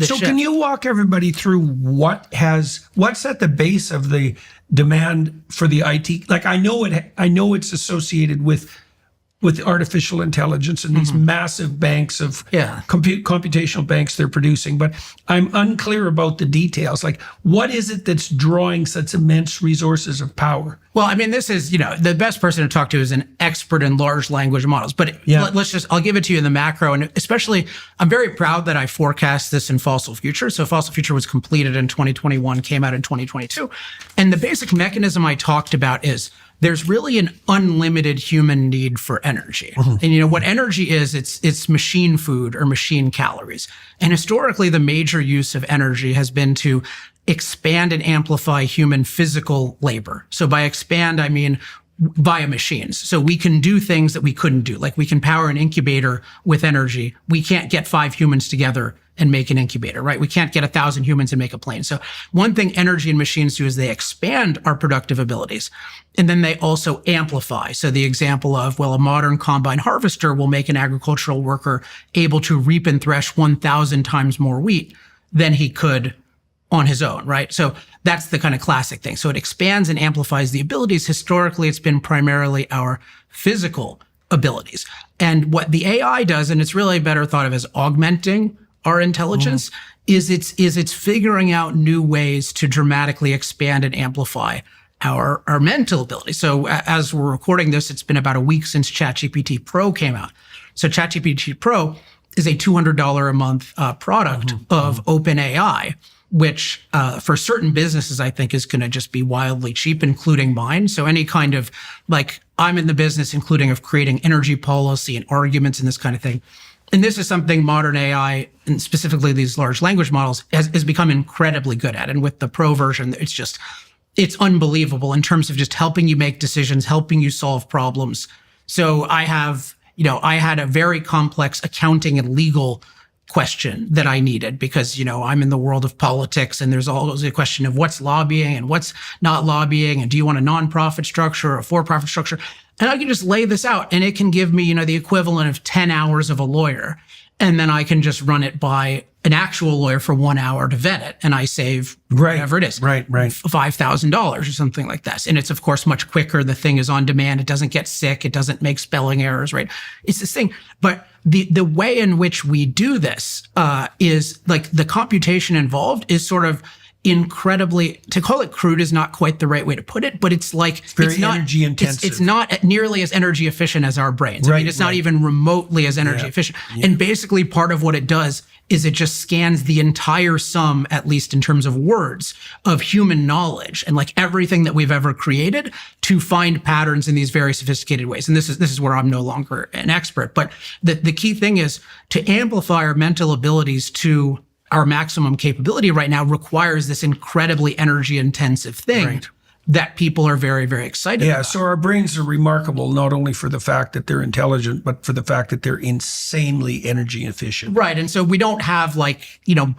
So can you walk everybody through what's at the base of the demand for the IT? Like I know it's associated with artificial intelligence and these massive banks of computational banks they're producing, but I'm unclear about the details. Like, what is it that's drawing such immense resources of power? Well, I mean, this is, the best person to talk to is an expert in large language models. But I'll give it to you in the macro. And especially, I'm very proud that I forecast this in Fossil Future. So Fossil Future was completed in 2021, came out in 2022. And the basic mechanism I talked about is there's really an unlimited human need for energy. And what energy is, it's machine food or machine calories. And historically, the major use of energy has been to expand and amplify human physical labor. So by expand, I mean via machines. So we can do things that we couldn't do. Like we can power an incubator with energy. We can't get 5 humans together and make an incubator, right? We can't get 1,000 humans and make a plane. So one thing energy and machines do is they expand our productive abilities. And then they also amplify. So the example of, a modern combine harvester will make an agricultural worker able to reap and thresh 1,000 times more wheat than he could on his own, right? So that's the kind of classic thing. So it expands and amplifies the abilities. Historically, it's been primarily our physical abilities. And what the AI does, and it's really better thought of as augmenting our intelligence, is it's figuring out new ways to dramatically expand and amplify our mental ability. So as we're recording this, it's been about a week since ChatGPT Pro came out. So ChatGPT Pro is a $200 a month product of OpenAI, which for certain businesses, I think is going to just be wildly cheap, including mine. So any kind of, I'm in the business, including of creating energy policy and arguments and this kind of thing. And this is something modern AI, and specifically these large language models, has become incredibly good at. And with the Pro version, it's unbelievable in terms of just helping you make decisions, helping you solve problems. So I had a very complex accounting and legal question that I needed because, I'm in the world of politics and there's always a question of what's lobbying and what's not lobbying. And do you want a nonprofit structure or a for-profit structure? And I can just lay this out and it can give me, the equivalent of 10 hours of a lawyer. And then I can just run it by an actual lawyer for 1 hour to vet it. And I save whatever it is. Right. $5,000 or something like that. And it's, of course, much quicker. The thing is on demand. It doesn't get sick. It doesn't make spelling errors, right? It's this thing. But the way in which we do this is the computation involved is sort of incredibly, to call it crude is not quite the right way to put it, but it's very energy intensive. It's not nearly as energy efficient as our brains. I mean, it's not even remotely as energy efficient. Yeah. And basically part of what it does is it just scans the entire sum, at least in terms of words, of human knowledge and everything that we've ever created to find patterns in these very sophisticated ways. And this is where I'm no longer an expert. But the key thing is to amplify our mental abilities to our maximum capability right now requires this incredibly energy intensive thing that people are very, very excited about. Yeah, so our brains are remarkable not only for the fact that they're intelligent, but for the fact that they're insanely energy efficient. Right, and so we don't have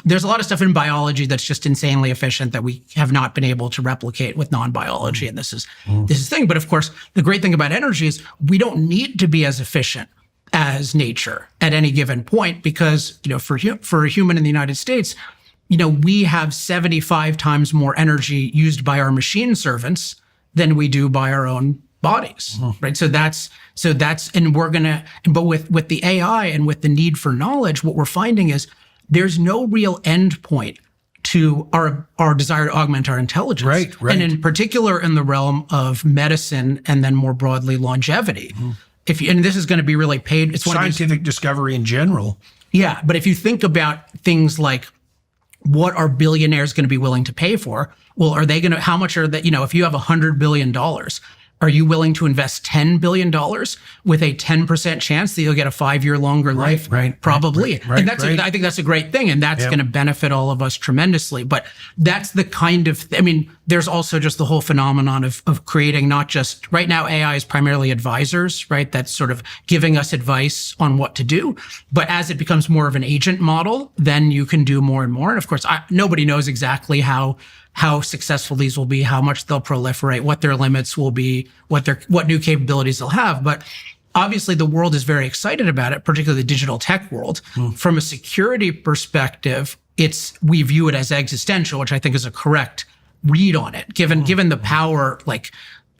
there's a lot of stuff in biology that's just insanely efficient that we have not been able to replicate with non-biology, and this is the thing. But of course, the great thing about energy is we don't need to be as efficient as nature at any given point because, for a human in the United States, we have 75 times more energy used by our machine servants than we do by our own bodies, right? But with the AI and with the need for knowledge, what we're finding is there's no real end point to our desire to augment our intelligence. Right. And in particular in the realm of medicine and then more broadly longevity. And this is going to be really paid. It's scientific discovery in general. Yeah, but if you think about things like what are billionaires going to be willing to pay for? Well, are they going to? How much are that? If you have $100 billion, are you willing to invest $10 billion with a 10% chance that you'll get a 5-year longer life? Right. Probably. And I think that's a great thing. And that's going to benefit all of us tremendously. But that's the kind of, there's also just the whole phenomenon of creating not just, right now AI is primarily advisors, right? That's sort of giving us advice on what to do. But as it becomes more of an agent model, then you can do more and more. And of course, nobody knows exactly how successful these will be, how much they'll proliferate, what their limits will be, what new capabilities they'll have. But obviously the world is very excited about it, particularly the digital tech world. From a security perspective, we view it as existential, which I think is a correct read on it, given the power, like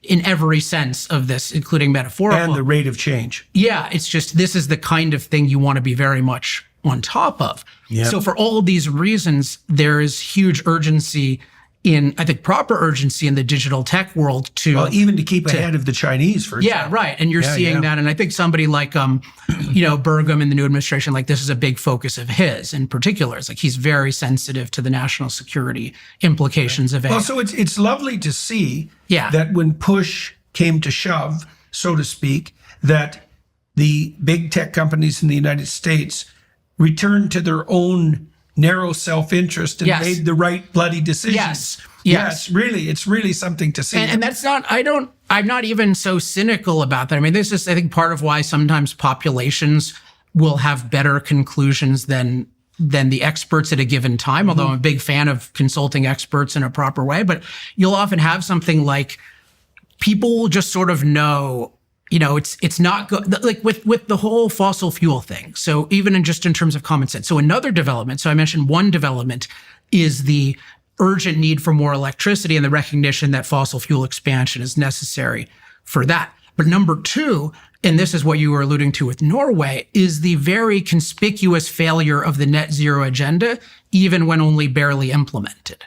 in every sense of this, including metaphorical. And the rate of change. Yeah, it's just, this is the kind of thing you want to be very much on top of. Yep. So for all these reasons, there is huge urgency I think proper urgency in the digital tech world even to keep ahead of the Chinese, for example. Yeah, right. And you're seeing that. And I think somebody like, Burgum in the new administration, like this is a big focus of his in particular. It's like he's very sensitive to the national security implications of AI. Well, so it's lovely to see Yeah. that when push came to shove, so to speak, that the big tech companies in the United States returned to their own narrow self-interest and made the right bloody decisions. Yes, really, it's really something to see. And that's not, I'm not even so cynical about that. I mean, this is, I think, part of why sometimes populations will have better conclusions than the experts at a given time, although I'm a big fan of consulting experts in a proper way. But you'll often have something like people will just sort of know, it's not good, like with the whole fossil fuel thing. So even in terms of common sense. So another development, so I mentioned one development is the urgent need for more electricity and the recognition that fossil fuel expansion is necessary for that. But number two, and this is what you were alluding to with Norway, is the very conspicuous failure of the net zero agenda, even when only barely implemented.